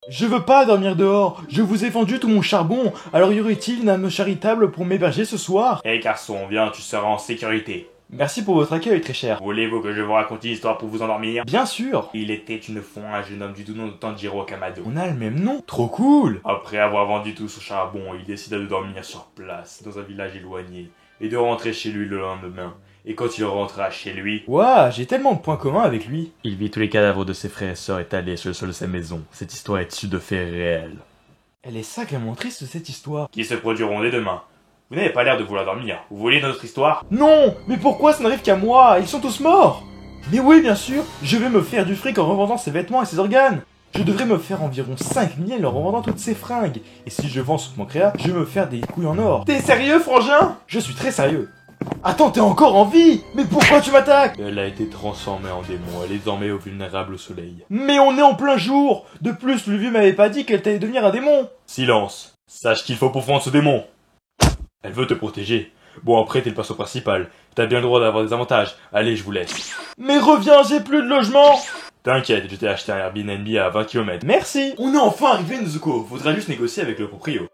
Je veux pas dormir dehors, je vous ai vendu tout mon charbon, alors y aurait-il une âme charitable pour m'héberger ce soir? Hé garçon, viens, tu seras en sécurité. Merci pour votre accueil, très cher. Voulez-vous que je vous raconte une histoire pour vous endormir? Bien sûr. Il était une fois un jeune homme du doux nom de Tanjiro Kamado. On a le même nom, trop cool. Après avoir vendu tout son charbon, il décida de dormir sur place, dans un village éloigné, et de rentrer chez lui le lendemain. Et quand il rentra chez lui... Ouah, j'ai tellement de points communs avec lui. Il vit tous les cadavres de ses frères et sœurs étalés sur le sol de sa maison. Cette histoire est issue de faits réels. Elle est sacrément triste cette histoire. Qui se produiront dès demain. Vous n'avez pas l'air de vouloir dormir. Vous voulez notre histoire? Non, mais pourquoi ça n'arrive qu'à moi? Ils sont tous morts. Mais oui, bien sûr, je vais me faire du fric en revendant ses vêtements et ses organes. Je devrais me faire environ 5 000 en revendant toutes ces fringues. Et si je vends ce créa, je vais me faire des couilles en or. T'es sérieux, frangin? Je suis très sérieux. Attends, t'es encore en vie? Mais pourquoi tu m'attaques? Elle a été transformée en démon, elle est désormais vulnérable au soleil. Mais on est en plein jour. De plus, le vieux m'avait pas dit qu'elle allait devenir un démon. Silence. Sache qu'il faut pourfendre ce démon. Elle veut te protéger. Bon, après, t'es le perso principal. T'as bien le droit d'avoir des avantages. Allez, je vous laisse. Mais reviens, j'ai plus de logement. T'inquiète, je t'ai acheté un Airbnb à 20 km. Merci. On est enfin arrivé, Nezuko. Faudra juste négocier avec le proprio.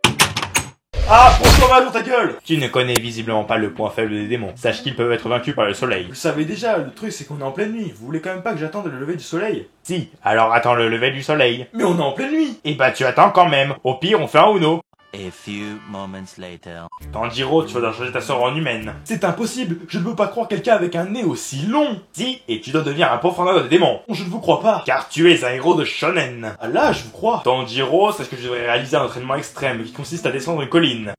Ah, prends-toi mal dans ta gueule! Tu ne connais visiblement pas le point faible des démons. Sache qu'ils peuvent être vaincus par le soleil. Vous le savez déjà, le truc c'est qu'on est en pleine nuit. Vous voulez quand même pas que j'attende le lever du soleil? Si, alors attends le lever du soleil. Mais on est en pleine nuit. Et bah tu attends quand même. Au pire, on fait un Uno. A few moments later. Tanjiro, tu vas changer ta sœur en humaine. C'est impossible, je ne peux pas croire quelqu'un avec un nez aussi long. Si, et tu dois devenir un profondeur de démons. Je ne vous crois pas. Car tu es un héros de shonen. Ah là, je vous crois. Tanjiro, c'est ce que je devrais réaliser un entraînement extrême qui consiste à descendre une colline.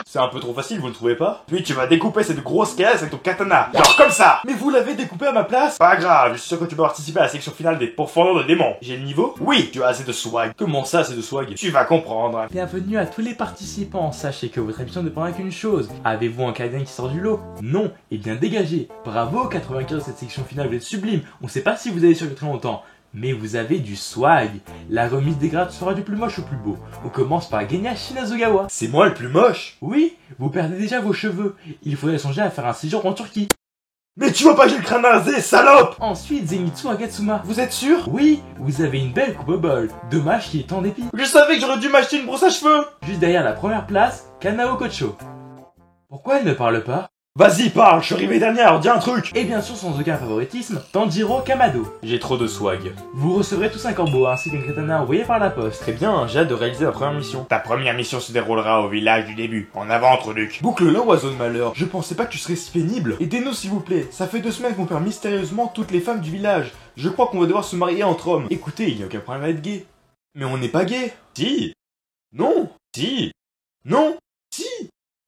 C'est un peu trop facile, vous ne trouvez pas? Puis tu vas découper cette grosse caisse avec ton katana. Genre comme ça! Mais vous l'avez découpé à ma place? Pas grave, je suis sûr que tu peux participer à la section finale des profondeurs de démons. J'ai le niveau? Oui, tu as assez de swag. Comment ça, c'est de swag? Tu vas comprendre. Bienvenue à tous les participants. Sachez que votre ambition ne dépendra qu'une chose. Avez-vous un canadien qui sort du lot? Non. Eh bien dégagez. Bravo, 95 de cette section finale, vous êtes sublime. On sait pas si vous allez survivre très longtemps. Mais vous avez du swag. La remise des grades sera du plus moche au plus beau. On commence par Genya Shinazugawa. C'est moi le plus moche? Oui, vous perdez déjà vos cheveux. Il faudrait songer à faire un séjour en Turquie. Mais tu vois pas que j'ai le crâne rasé, salope! Ensuite, Zenitsu Agatsuma. Vous êtes sûr? Oui, vous avez une belle coupe au bol. Dommage qu'il y ait tant d'épis. Je savais que j'aurais dû m'acheter une brosse à cheveux! Juste derrière la première place, Kanao Kocho. Pourquoi elle ne parle pas? Vas-y, parle, je suis arrivé dernière, dis un truc! Et bien sûr, sans aucun favoritisme, Tanjiro Kamado. J'ai trop de swag. Vous recevrez tous un corbeau ainsi qu'un katana envoyé par la poste. Très bien, j'ai hâte de réaliser la première mission. Ta première mission se déroulera au village du début. En avant, Truduc. Boucle-le, oiseau de malheur. Je pensais pas que tu serais si pénible. Aidez-nous s'il vous plaît. Ça fait 2 semaines qu'on perd mystérieusement toutes les femmes du village. Je crois qu'on va devoir se marier entre hommes. Écoutez, il n'y a aucun problème à être gay. Mais on n'est pas gay. Si! Non. Si! Non. Si.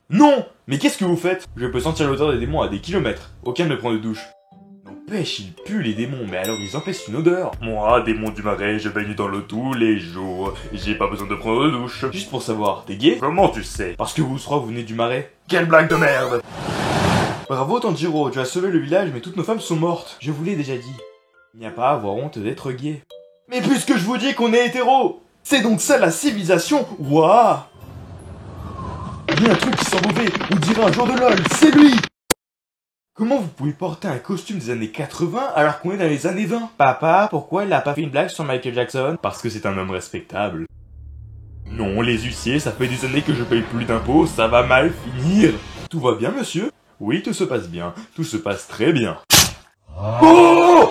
Non. Mais qu'est-ce que vous faites? Je peux sentir l'odeur des démons à des kilomètres. Aucun ne prend de douche. N'empêche, ils puent les démons, mais alors ils empêchent une odeur. Moi, démon du marais, je baigne dans l'eau tous les jours. J'ai pas besoin de prendre de douche. Juste pour savoir, t'es gay? Comment tu sais? Parce que vous trois, vous venez du marais. Quelle blague de merde! Bravo Tanjiro, tu as sauvé le village, mais toutes nos femmes sont mortes. Je vous l'ai déjà dit. Il n'y a pas à avoir honte d'être gay. Mais puisque je vous dis qu'on est hétéro, c'est donc ça la civilisation? Ouah! Il y a un truc qui sent mauvais, on dirait un joueur de LOL, c'est lui! Comment vous pouvez porter un costume des années 80 alors qu'on est dans les années 20? Papa, pourquoi il a pas fait une blague sur Michael Jackson? Parce que c'est un homme respectable. Non, les huissiers, ça fait des années que je paye plus d'impôts, ça va mal finir. Tout va bien, monsieur? Oui, tout se passe bien, tout se passe très bien. Oh!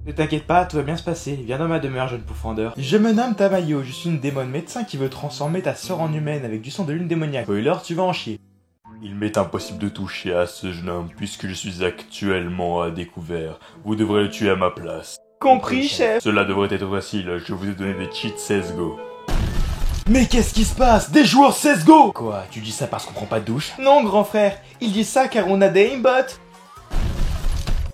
Ne t'inquiète pas, tout va bien se passer. Viens dans ma demeure, jeune pourfendeur. Je me nomme Tamayo, je suis une démon médecin qui veut transformer ta sœur en humaine avec du sang de lune démoniaque. Spoiler, tu vas en chier. Il m'est impossible de toucher à ce jeune homme puisque je suis actuellement à découvert. Vous devrez le tuer à ma place. Compris, chef. Cela devrait être facile, je vous ai donné des cheats CSGO. Mais qu'est-ce qui se passe? Des joueurs CSGO! Quoi, tu dis ça parce qu'on prend pas de douche? Non, grand frère, il dit ça car on a des aimbots.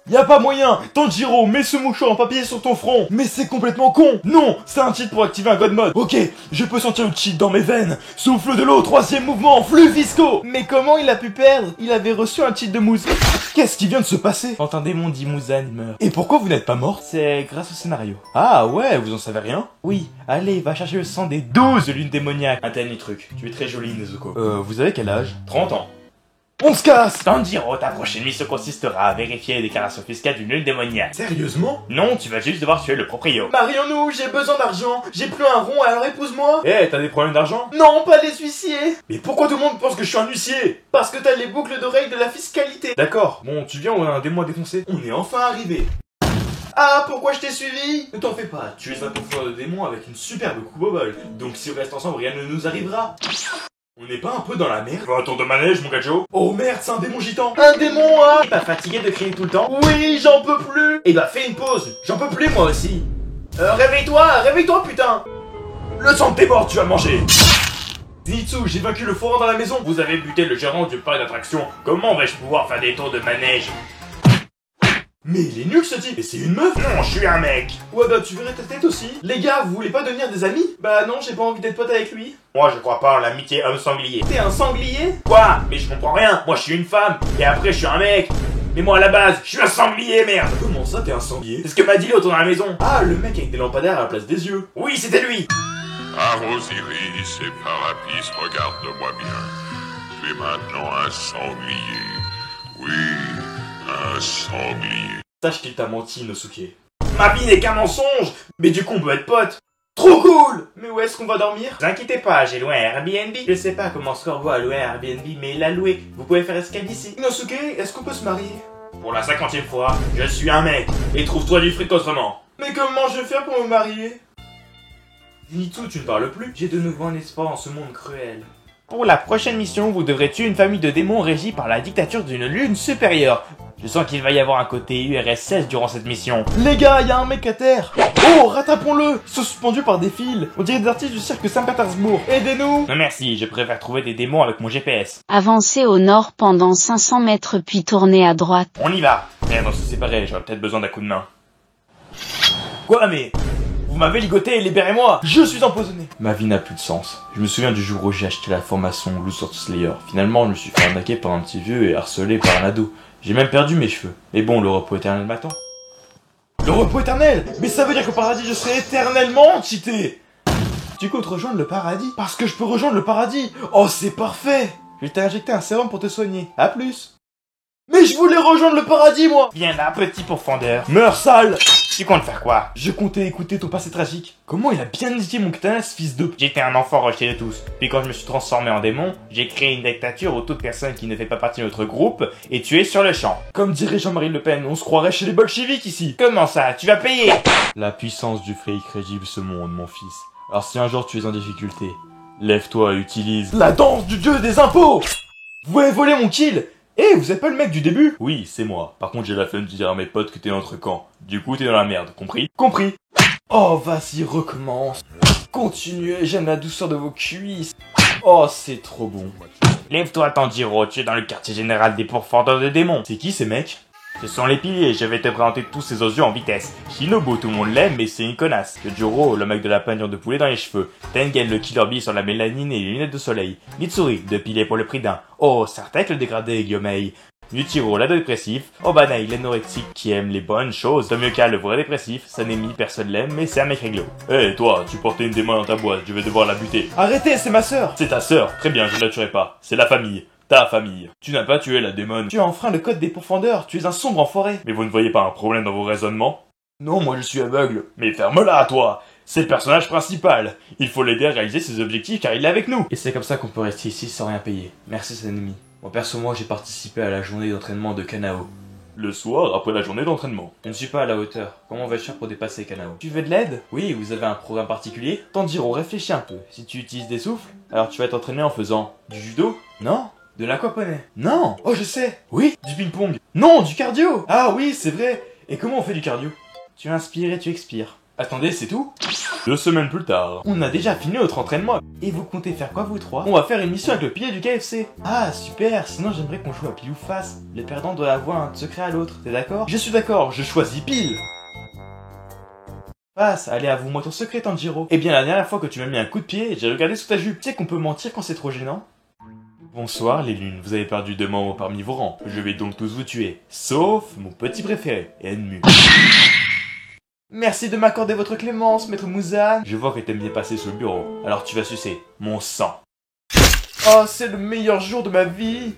Y a pas moyen! Tanjiro, mets ce mouchoir en papier sur ton front! Mais c'est complètement con! Non! C'est un cheat pour activer un god mode! Ok, je peux sentir le cheat dans mes veines! Souffle de l'eau, 3e mouvement, flux visco! Mais comment il a pu perdre? Il avait reçu un cheat de Mousse. Qu'est-ce qui vient de se passer? Quand un démon dit Muzan, il meurt. Et pourquoi vous n'êtes pas morte? C'est grâce au scénario. Ah ouais, vous en savez rien? Oui, allez, va chercher le sang des 12 lunes démoniaques. Un dernier truc, tu es très jolie, Nezuko. Vous avez quel âge? 30 ans. On se casse! Tanjiro, ta prochaine mission consistera à vérifier les déclarations fiscales d'une lune démoniaque. Sérieusement? Non, tu vas juste devoir tuer le proprio. Marions-nous, j'ai besoin d'argent. J'ai plus un rond, alors épouse-moi. Eh, t'as des problèmes d'argent? Non, pas les huissiers. Mais pourquoi tout le monde pense que je suis un huissier? Parce que t'as les boucles d'oreilles de la fiscalité. D'accord, bon, tu viens, on a un démon à défoncer. On est enfin arrivé. Ah, pourquoi je t'ai suivi? Ne t'en fais pas, tu es un confrère de démon avec une superbe coupe au bol. Donc si on reste ensemble, rien ne nous arrivera. On n'est pas un peu dans la merde? Un tour de manège, mon gajo? Oh merde, c'est un démon gitan! Un démon, hein? T'es pas fatigué de crier tout le temps? Oui, j'en peux plus. Eh bah fais une pause, j'en peux plus moi aussi. Réveille-toi, putain. Le sang de tes morts, tu vas manger. Zenitsu, j'ai vaincu le forain dans la maison. Vous avez buté le gérant du parc d'attractions. Comment vais-je pouvoir faire des tours de manège? Mais il est nul ce type. Et c'est une meuf? Non, je suis un mec. Ouais bah tu verrais ta tête aussi. Les gars, vous voulez pas devenir des amis? Bah non, j'ai pas envie d'être pote avec lui. Moi, je crois pas en l'amitié homme-sanglier. T'es un sanglier? Quoi? Mais je comprends rien. Moi, je suis une femme. Et après, je suis un mec. Mais moi, à la base, je suis un sanglier, merde. Comment ça, t'es un sanglier? C'est ce que m'a dit l'autre dans la maison. Ah, le mec avec des lampadaires à la place des yeux. Oui, c'était lui. Ah, Osiris et Parapis, regarde-moi bien. Tu es maintenant un sanglier. Oui, un sanglier. Sache qu'il t'a menti, Inosuke. Ma vie n'est qu'un mensonge. Mais du coup, on peut être potes. Trop cool! Mais où est-ce qu'on va dormir? Ne vous inquiétez pas, j'ai loué un Airbnb. Je sais pas comment Scorbo a loué un Airbnb, mais il l'a loué. Vous pouvez faire escale d'ici. Inosuke, est-ce qu'on peut se marier? Pour la 50e fois, je suis un mec. Et trouve-toi du fric autrement. Mais comment je vais faire pour me marier? Zenitsu, tu ne parles plus. J'ai de nouveau un espoir en ce monde cruel. Pour la prochaine mission, vous devrez tuer une famille de démons régie par la dictature d'une lune supérieure. Je sens qu'il va y avoir un côté URSS durant cette mission. Les gars, y a un mec à terre. Oh, rattrapons-le. Suspendu par des fils. On dirait des artistes du cirque Saint-Pétersbourg. Aidez-nous. Non merci, je préfère trouver des démons avec mon GPS. Avancez au nord pendant 500 mètres puis tournez à droite. On y va. Merde, on se séparer, j'aurais peut-être besoin d'un coup de main. Quoi, mais... Vous m'avez ligoté, libérez-moi. Je suis empoisonné. Ma vie n'a plus de sens. Je me souviens du jour où j'ai acheté la formation Luzord Slayer. Finalement, je me suis fait arnaquer par un petit vieux et harcelé par un ado. J'ai même perdu mes cheveux. Mais bon, le repos éternel m'attend. Le repos éternel? Mais ça veut dire qu'au paradis, je serai éternellement cheaté. Tu comptes rejoindre le paradis? Parce que je peux rejoindre le paradis. Oh, c'est parfait. Je vais t'injecter un sérum pour te soigner. À plus. Mais je voulais rejoindre le paradis, moi. Viens là, petit pourfendeur. Meurs, sale. Tu comptes faire quoi? Je comptais écouter ton passé tragique. Comment il a bien éduqué mon katana, ce fils de... J'étais un enfant rejeté de tous. Puis quand je me suis transformé en démon, j'ai créé une dictature où toute personne qui ne fait pas partie de notre groupe est tuée sur le champ. Comme dirait Jean-Marie Le Pen, on se croirait chez les bolcheviks ici. Comment ça? Tu vas payer? La puissance du fric régit ce monde, mon fils. Alors si un jour tu es en difficulté, lève-toi et utilise la danse du dieu des impôts. Vous avez volé mon kill. Eh, vous êtes pas le mec du début? Oui, c'est moi. Par contre, j'ai la flemme de dire à mes potes que t'es entre camps. Du coup, t'es dans la merde, compris? Compris. Oh, vas-y, recommence. Continuez, j'aime la douceur de vos cuisses. Oh, c'est trop bon. Lève-toi, Tanjiro, tu es dans le quartier général des pourfendeurs de démons. C'est qui ces mecs? Ce sont les piliers, je vais te présenter tous ces osieux en vitesse. Shinobu, tout le monde l'aime, mais c'est une connasse. Yojiro, le mec de la peignure de poulet dans les cheveux. Tengen, le killer bee sur la mélanine et les lunettes de soleil. Mitsuri, 2 piliers pour le prix d'un. Oh, Sartek, le dégradé, Gyomei. Yuichiro, l'ado dépressif. Obanai, l'anorexique qui aime les bonnes choses. Tomioka, le vrai dépressif. Sanemi, personne l'aime, mais c'est un mec réglo. Eh, toi, tu portais une démon dans ta boîte, je vais devoir la buter. Arrêtez, c'est ma sœur. C'est ta sœur, très bien, je ne la tuerai pas. C'est la famille. Ta famille. Tu n'as pas tué la démon. Tu as enfreint le code des pourfendeurs, tu es un sombre enfoiré. Mais vous ne voyez pas un problème dans vos raisonnements? Non, moi je suis aveugle. Mais ferme-la, toi. C'est le personnage principal. Il faut l'aider à réaliser ses objectifs car il est avec nous. Et c'est comme ça qu'on peut rester ici sans rien payer. Merci, Sanemi. Moi, perso, moi, j'ai participé à la journée d'entraînement de Kanao. Le soir, après la journée d'entraînement. Je ne suis pas à la hauteur. Comment vais-je faire pour dépasser Kanao? Tu veux de l'aide? Oui, vous avez un programme particulier? Tanjiro, réfléchis un peu. Si tu utilises des souffles, alors tu vas t'entraîner en faisant du judo? Non. De l'aquaponie? Non. Oh, je sais. Oui. Du ping-pong? Non, du cardio. Ah oui, c'est vrai. Et comment on fait du cardio? Tu inspires et tu expires. Attendez, c'est tout? 2 semaines plus tard. On a déjà fini notre entraînement. Et vous comptez faire quoi, vous trois? On va faire une mission avec le pilier du KFC. Ah, super. Sinon, j'aimerais qu'on joue à pile ou face. Le perdant doit avoir un secret à l'autre. T'es d'accord? Je suis d'accord. Je choisis pile. Face, allez, avoue-moi ton secret, Tanjiro. Eh bien, la dernière fois que tu m'as mis un coup de pied, j'ai regardé sous ta jupe. Tu sais qu'on peut mentir quand c'est trop gênant? Bonsoir les lunes, vous avez perdu 2 membres parmi vos rangs. Je vais donc tous vous tuer. Sauf mon petit préféré, Enmu. Merci de m'accorder votre clémence, maître Muzan. Je vois que t'aimes bien passer sous le bureau. Alors tu vas sucer mon sang. Oh, c'est le meilleur jour de ma vie.